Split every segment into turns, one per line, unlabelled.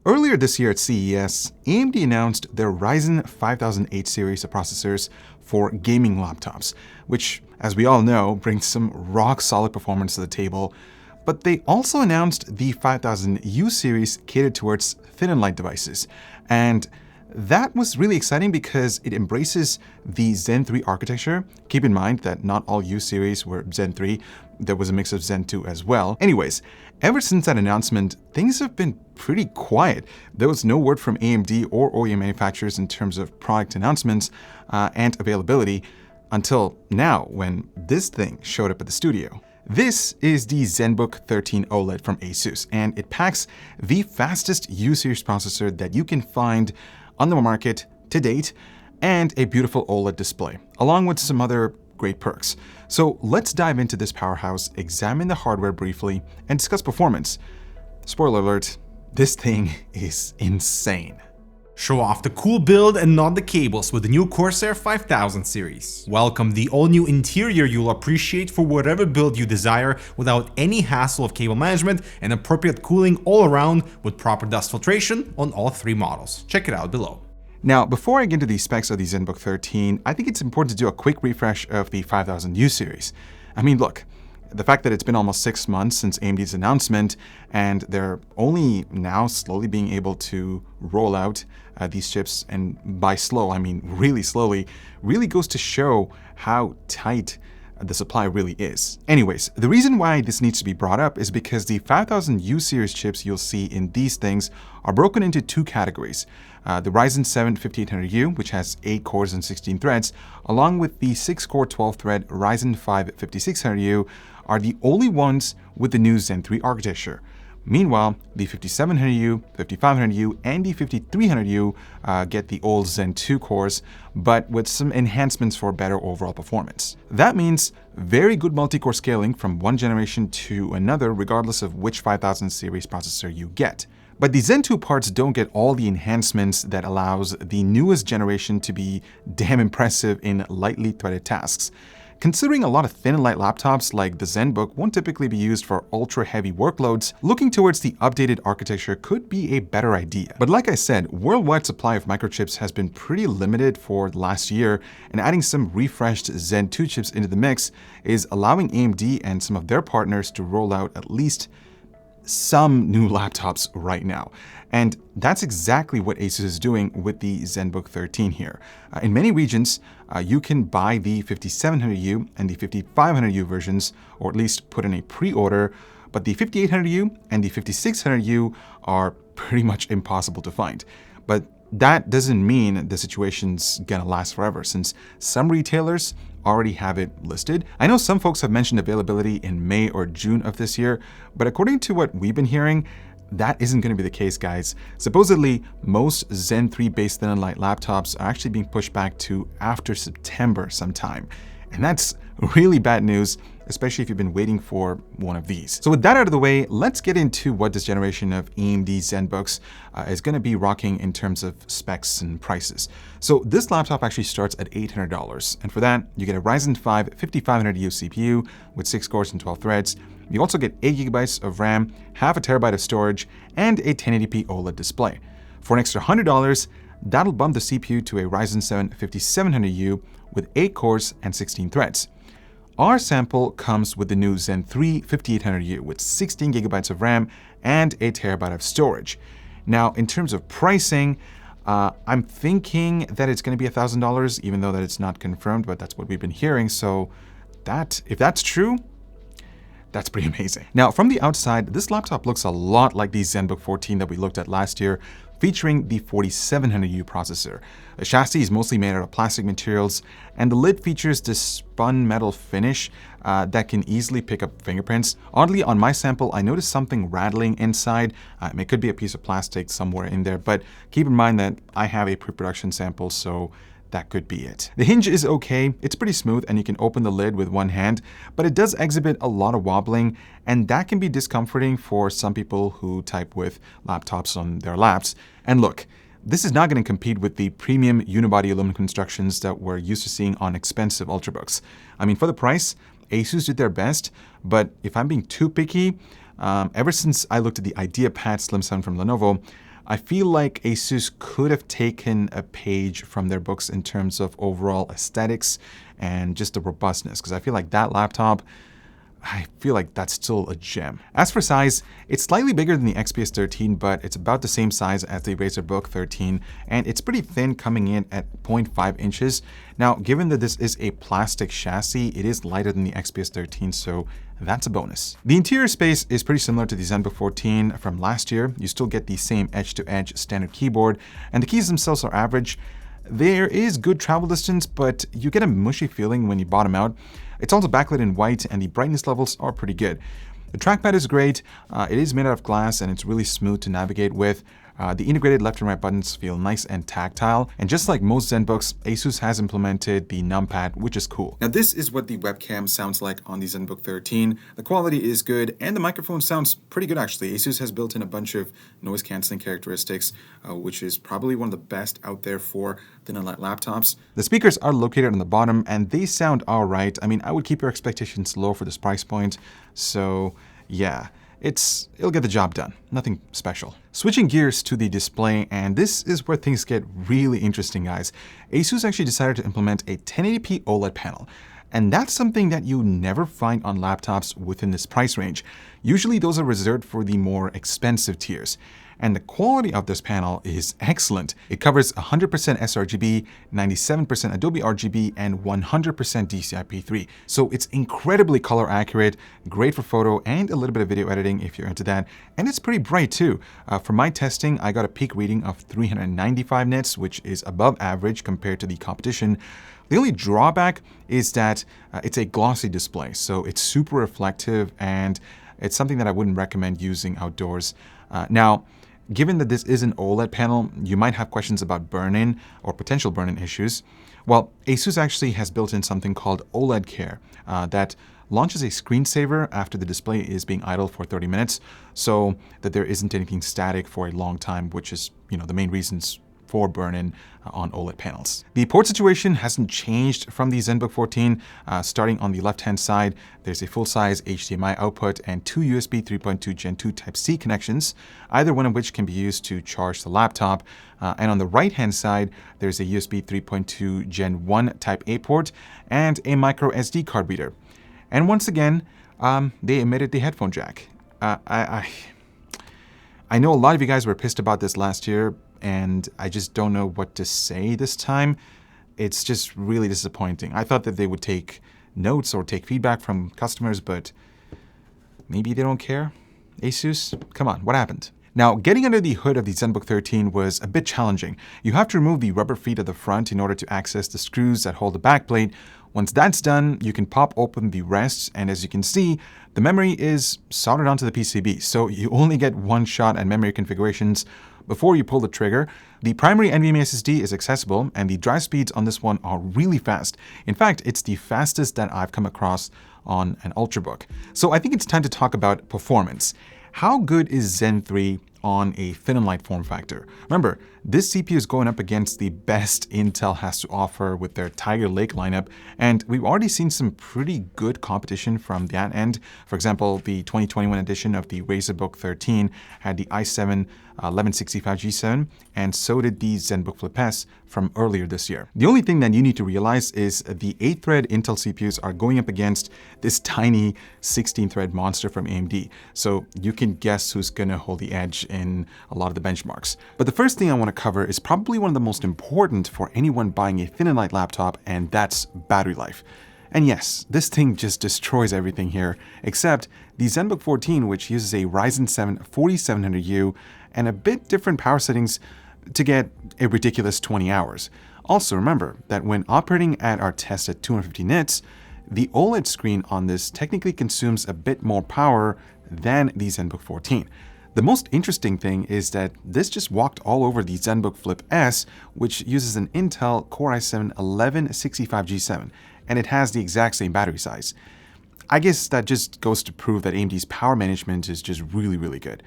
Earlier this year at CES, AMD announced their Ryzen 5008 series of processors for gaming laptops, which, as we all know, brings some rock-solid performance to the table. But they also announced the 5000U series catered towards thin and light devices. And that was really exciting because it embraces the Zen 3 architecture. Keep in mind that not all U series were Zen 3. There was a mix of Zen 2 as well. Anyways, ever since that announcement, things have been pretty quiet. There was no word from AMD or OEM manufacturers in terms of product announcements and availability until now, when this thing showed up at the studio. This is the Zenbook 13 OLED from ASUS, and it packs the fastest U-series processor that you can find on the market to date, and a beautiful OLED display, along with some other great perks. So let's dive into this powerhouse, examine the hardware briefly, and discuss performance. Spoiler alert, this thing is insane.
Show off the cool build and not the cables with the new Corsair 5000 series. Welcome the all-new interior you'll appreciate for whatever build you desire without any hassle of cable management and appropriate cooling all around with proper dust filtration on all three models. Check it out below.
Now, before I get into the specs of the Zenbook 13, I think it's important to do a quick refresh of the 5000U series. I mean, look, the fact that it's been almost 6 months since AMD's announcement, and they're only now slowly being able to roll out these chips, and by slow, I mean really slowly, really goes to show how tight the supply really is. Anyways, the reason why this needs to be brought up is because the 5000U series chips you'll see in these things are broken into two categories. The Ryzen 7 5800U, which has 8 cores and 16 threads, along with the 6-core 12-thread Ryzen 5 5600U, are the only ones with the new Zen 3 architecture. Meanwhile, the 5700U, 5500U, and the 5300U get the old Zen 2 cores, but with some enhancements for better overall performance. That means very good multi-core scaling from one generation to another, regardless of which 5000 series processor you get. But the Zen 2 parts don't get all the enhancements that allows the newest generation to be damn impressive in lightly threaded tasks. Considering a lot of thin and light laptops like the Zenbook won't typically be used for ultra-heavy workloads, looking towards the updated architecture could be a better idea. But like I said, worldwide supply of microchips has been pretty limited for the last year, and adding some refreshed Zen 2 chips into the mix is allowing AMD and some of their partners to roll out at least some new laptops right now. And that's exactly what ASUS is doing with the Zenbook 13 here. In many regions, you can buy the 5700U and the 5500U versions, or at least put in a pre-order, but the 5800U and the 5600U are pretty much impossible to find. But that doesn't mean the situation's gonna last forever, since some retailers already have it listed. I know some folks have mentioned availability in May or June of this year, but according to what we've been hearing, that isn't going to be the case, guys. Supposedly, most Zen 3 based thin and light laptops are actually being pushed back to after September sometime. And that's really bad news, especially if you've been waiting for one of these. So with that out of the way, let's get into what this generation of AMD Zenbooks is going to be rocking in terms of specs and prices. So this laptop actually starts at $800. And for that, you get a Ryzen 5 5500U CPU with 6 cores and 12 threads. You also get 8 GB of RAM, half a terabyte of storage, and a 1080p OLED display. For an extra $100, that'll bump the CPU to a Ryzen 7 5700U with 8 cores and 16 threads. Our sample comes with the new Zen 3 5800U with 16 GB of RAM and a terabyte of storage. Now, in terms of pricing, I'm thinking that it's going to be $1,000, even though that it's not confirmed, but that's what we've been hearing. So if that's true, that's pretty amazing. Now, from the outside, this laptop looks a lot like the Zenbook 14 that we looked at last year, featuring the 4700U processor. The chassis is mostly made out of plastic materials, and the lid features this spun metal finish that can easily pick up fingerprints. Oddly, on my sample, I noticed something rattling inside. It could be a piece of plastic somewhere in there, but keep in mind that I have a pre-production sample, so that could be it. The hinge is okay, it's pretty smooth and you can open the lid with one hand, but it does exhibit a lot of wobbling, and that can be discomforting for some people who type with laptops on their laps. And look, this is not going to compete with the premium unibody aluminum constructions that we're used to seeing on expensive ultrabooks. I mean, for the price, ASUS did their best, but if I'm being too picky, ever since I looked at the IdeaPad Slim 7 from Lenovo, I feel like ASUS could have taken a page from their books in terms of overall aesthetics and just the robustness, because I feel like that laptop, I feel like that's still a gem. As for size, it's slightly bigger than the XPS 13, but it's about the same size as the Razer 13, and it's pretty thin, coming in at 0.5 inches. Now, given that this is a plastic chassis, it is lighter than the XPS 13, so that's a bonus. The interior space is pretty similar to the Zenbook 14 from last year. You still get the same edge-to-edge standard keyboard, and the keys themselves are average. There is good travel distance, but you get a mushy feeling when you bottom out. It's also backlit in white, and the brightness levels are pretty good. The trackpad is great. It is made out of glass, and it's really smooth to navigate with. The integrated left and right buttons feel nice and tactile. And just like most Zenbooks, ASUS has implemented the numpad, which is cool. Now, this is what the webcam sounds like on the Zenbook 13. The quality is good, and the microphone sounds pretty good, actually. ASUS has built in a bunch of noise-canceling characteristics, which is probably one of the best out there for thin light laptops. The speakers are located on the bottom, and they sound all right. I mean, I would keep your expectations low for this price point. So, yeah. It'll get the job done. Nothing special. Switching gears to the display, and this is where things get really interesting, guys. ASUS actually decided to implement a 1080p OLED panel. And that's something that you never find on laptops within this price range. Usually those are reserved for the more expensive tiers. And the quality of this panel is excellent. It covers 100% sRGB, 97% Adobe RGB, and 100% DCI-P3. So it's incredibly color accurate, great for photo and a little bit of video editing if you're into that. And it's pretty bright too. For my testing, I got a peak reading of 395 nits, which is above average compared to the competition. The only drawback is that it's a glossy display, so it's super reflective, and it's something that I wouldn't recommend using outdoors. Now, given that this is an OLED panel, you might have questions about burn-in or potential burn-in issues. Well, ASUS actually has built in something called OLED Care that launches a screensaver after the display is being idle for 30 minutes, so that there isn't anything static for a long time, which is, the main reasons for burn-in on OLED panels. The port situation hasn't changed from the Zenbook 14. Starting on the left-hand side, there's a full-size HDMI output and two USB 3.2 Gen 2 Type-C connections, either one of which can be used to charge the laptop. And on the right-hand side, there's a USB 3.2 Gen 1 Type-A port and a micro SD card reader. And once again, they omitted the headphone jack. I know a lot of you guys were pissed about this last year, and I just don't know what to say this time. It's just really disappointing. I thought that they would take notes or take feedback from customers, but maybe they don't care. ASUS, come on, what happened? Now, getting under the hood of the Zenbook 13 was a bit challenging. You have to remove the rubber feet at the front in order to access the screws that hold the backplate. Once that's done, you can pop open the rest, and as you can see, the memory is soldered onto the PCB, so you only get one shot at memory configurations before you pull the trigger. The primary NVMe SSD is accessible, and the drive speeds on this one are really fast. In fact, it's the fastest that I've come across on an ultrabook. So I think it's time to talk about performance. How good is Zen 3 on a thin and light form factor? Remember, this CPU is going up against the best Intel has to offer with their Tiger Lake lineup, and we've already seen some pretty good competition from that end. For example, the 2021 edition of the Razer 13 had the i7 1165G7, and so did the Zenbook Flip S from earlier this year. The only thing that you need to realize is the 8-thread Intel CPUs are going up against this tiny 16-thread monster from AMD, so you can guess who's gonna hold the edge in a lot of the benchmarks. But the first thing I want to cover is probably one of the most important for anyone buying a thin and light laptop, and that's battery life. And yes, this thing just destroys everything here, except the Zenbook 14, which uses a Ryzen 7 4700U and a bit different power settings to get a ridiculous 20 hours. Also remember that when operating at our test at 250 nits, the OLED screen on this technically consumes a bit more power than the Zenbook 14. The most interesting thing is that this just walked all over the Zenbook Flip S, which uses an Intel Core i7 1165G7, and it has the exact same battery size. I guess that just goes to prove that AMD's power management is just really, really good.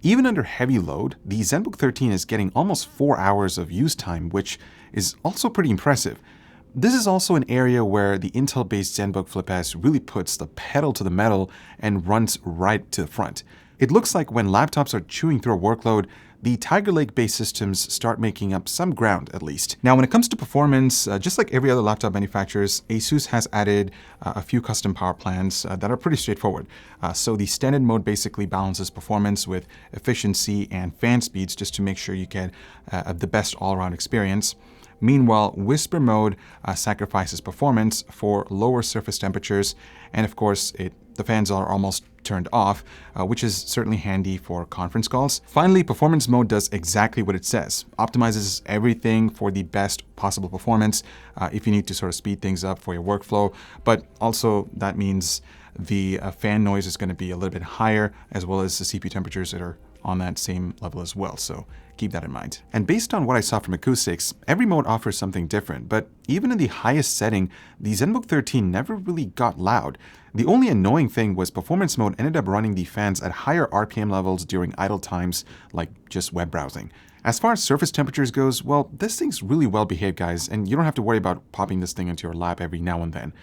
Even under heavy load, the Zenbook 13 is getting almost 4 hours of use time, which is also pretty impressive. This is also an area where the Intel-based Zenbook Flip S really puts the pedal to the metal and runs right to the front. It looks like when laptops are chewing through a workload, the Tiger Lake-based systems start making up some ground at least. Now, when it comes to performance, just like every other laptop manufacturers, ASUS has added a few custom power plans that are pretty straightforward. So the standard mode basically balances performance with efficiency and fan speeds just to make sure you get the best all-around experience. Meanwhile, Whisper mode sacrifices performance for lower surface temperatures, and of course, the fans are almost turned off, which is certainly handy for conference calls. Finally, Performance mode does exactly what it says, optimizes everything for the best possible performance if you need to sort of speed things up for your workflow, but also that means the fan noise is going to be a little bit higher, as well as the CPU temperatures that are on that same level as well. So keep that in mind. And based on what I saw from acoustics, every mode offers something different, but even in the highest setting, the Zenbook 13 never really got loud. The only annoying thing was Performance mode ended up running the fans at higher RPM levels during idle times, like just web browsing. As far as surface temperatures goes, well, this thing's really well behaved, guys, and you don't have to worry about popping this thing into your lap every now and then.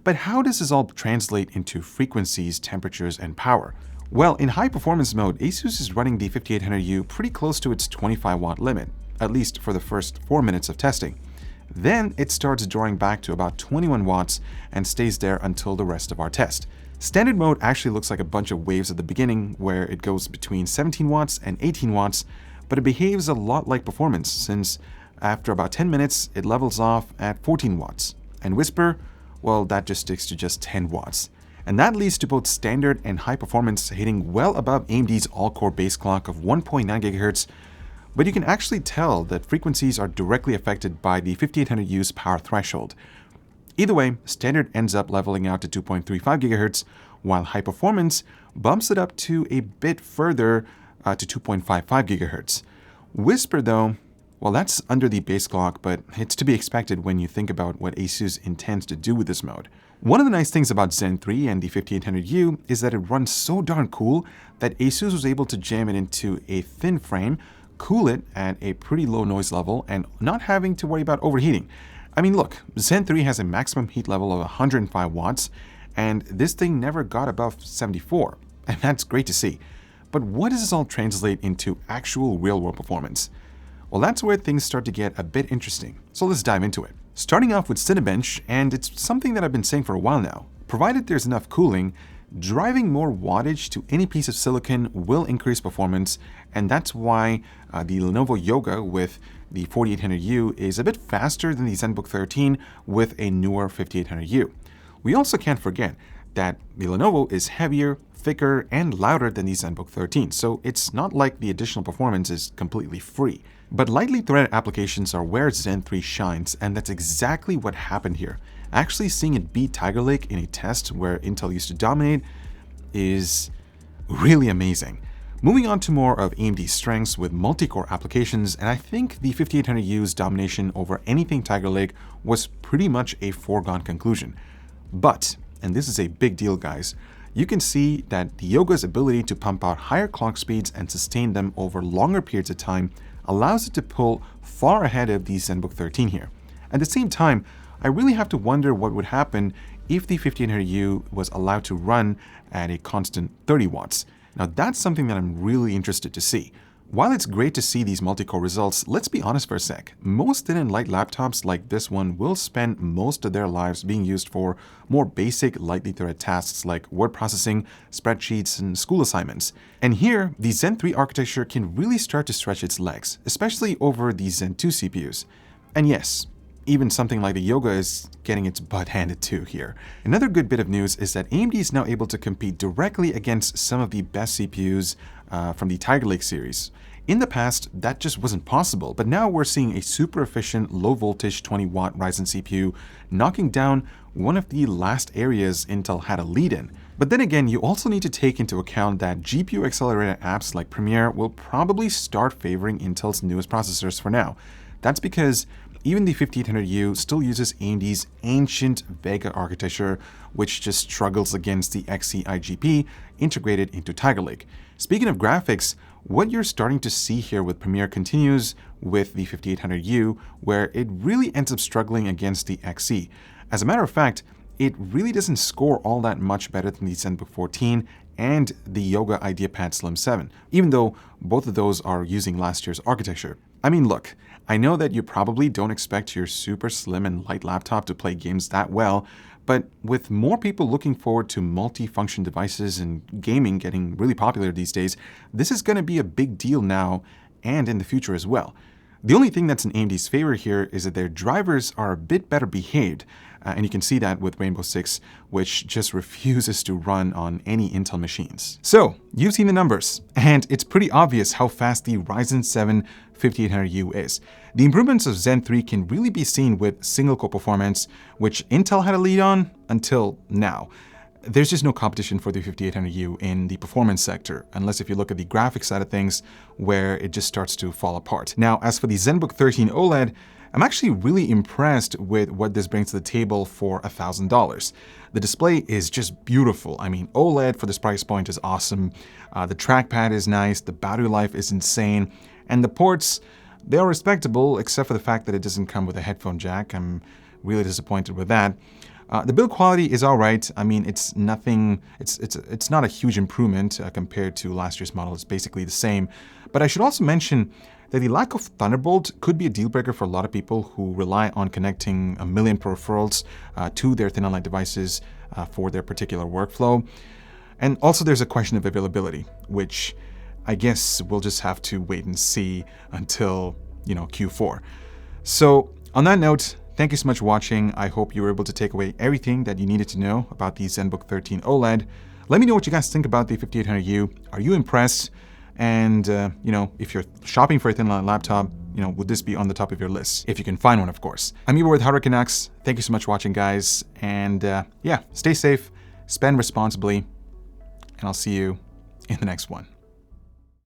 But how does this all translate into frequencies, temperatures, and power? Well, in high performance mode, ASUS is running the 5800U pretty close to its 25 watt limit, at least for the first 4 minutes of testing. Then it starts drawing back to about 21 watts and stays there until the rest of our test. Standard mode actually looks like a bunch of waves at the beginning where it goes between 17 watts and 18 watts, but it behaves a lot like performance since after about 10 minutes, it levels off at 14 watts. And Whisper, well, that just sticks to just 10 watts. And that leads to both standard and high performance hitting well above AMD's all-core base clock of 1.9 GHz, but you can actually tell that frequencies are directly affected by the 5800U's power threshold. Either way, standard ends up leveling out to 2.35 GHz, while high performance bumps it up to a bit further to 2.55 GHz. Whisper, though, well, that's under the base clock, but it's to be expected when you think about what ASUS intends to do with this mode. One of the nice things about Zen 3 and the 5800U is that it runs so darn cool that ASUS was able to jam it into a thin frame, cool it at a pretty low noise level, and not having to worry about overheating. I mean, look, Zen 3 has a maximum heat level of 105 watts, and this thing never got above 74, and that's great to see. But what does this all translate into actual real-world performance? Well, that's where things start to get a bit interesting, so let's dive into it. Starting off with Cinebench, and it's something that I've been saying for a while now, provided there's enough cooling, driving more wattage to any piece of silicon will increase performance, and that's why the Lenovo Yoga with the 4800U is a bit faster than the Zenbook 13 with a newer 5800U. We also can't forget that the Lenovo is heavier, thicker, and louder than the Zenbook 13, so it's not like the additional performance is completely free. But lightly threaded applications are where Zen 3 shines, and that's exactly what happened here. Actually seeing it beat Tiger Lake in a test where Intel used to dominate is really amazing. Moving on to more of AMD's strengths with multi-core applications, and I think the 5800U's domination over anything Tiger Lake was pretty much a foregone conclusion. But, and this is a big deal, guys, you can see that the Yoga's ability to pump out higher clock speeds and sustain them over longer periods of time allows it to pull far ahead of the Zenbook 13 here. At the same time, I really have to wonder what would happen if the 5800U was allowed to run at a constant 30 watts. Now that's something that I'm really interested to see. While it's great to see these multi-core results, let's be honest for a sec. Most thin and light laptops like this one will spend most of their lives being used for more basic, lightly threaded tasks like word processing, spreadsheets, and school assignments. And here, the Zen 3 architecture can really start to stretch its legs, especially over the Zen 2 CPUs. And yes, even something like the Yoga is getting its butt handed to here. Another good bit of news is that AMD is now able to compete directly against some of the best CPUs from the Tiger Lake series. In the past, that just wasn't possible, but now we're seeing a super efficient low voltage 20 watt Ryzen CPU knocking down one of the last areas Intel had a lead in. But then again, you also need to take into account that GPU accelerated apps like Premiere will probably start favoring Intel's newest processors for now. That's because even the 5800U still uses AMD's ancient Vega architecture, which just struggles against the Xe IGP integrated into Tiger Lake. Speaking of graphics, what you're starting to see here with Premiere continues with the 5800U, where it really ends up struggling against the Xe. As a matter of fact, it really doesn't score all that much better than the Zenbook 14 and the Yoga IdeaPad Slim 7, even though both of those are using last year's architecture. I mean, look, I know that you probably don't expect your super slim and light laptop to play games that well, but with more people looking forward to multi-function devices and gaming getting really popular these days, this is going to be a big deal now and in the future as well. The only thing that's in AMD's favor here is that their drivers are a bit better behaved, and you can see that with Rainbow Six, which just refuses to run on any Intel machines. So, you've seen the numbers, and it's pretty obvious how fast the Ryzen 7 5800U is. The improvements of Zen 3 can really be seen with single-core performance, which Intel had a lead on until now. There's just no competition for the 5800U in the performance sector, unless if you look at the graphics side of things, where it just starts to fall apart. Now, as for the Zenbook 13 OLED, I'm actually really impressed with what this brings to the table for $1,000. The display is just beautiful. I mean, OLED for this price point is awesome. The trackpad is nice, the battery life is insane, and the ports, they are respectable, except for the fact that it doesn't come with a headphone jack. I'm really disappointed with that. The build quality is all right. I mean, it's nothing, it's not a huge improvement compared to last year's model. It's basically the same. But I should also mention that the lack of Thunderbolt could be a deal breaker for a lot of people who rely on connecting a million peripherals to their thin and light devices for their particular workflow. And also there's a question of availability, which I guess we'll just have to wait and see until, Q4. So on that note, thank you so much for watching. I hope you were able to take away everything that you needed to know about the Zenbook 13 OLED. Let me know what you guys think about the 5800U. Are you impressed? And, if you're shopping for a thin laptop, would this be on the top of your list? If you can find one, of course. I'm Ivo with Canucks. Thank you so much for watching, guys. And stay safe, spend responsibly, and I'll see you in the next one.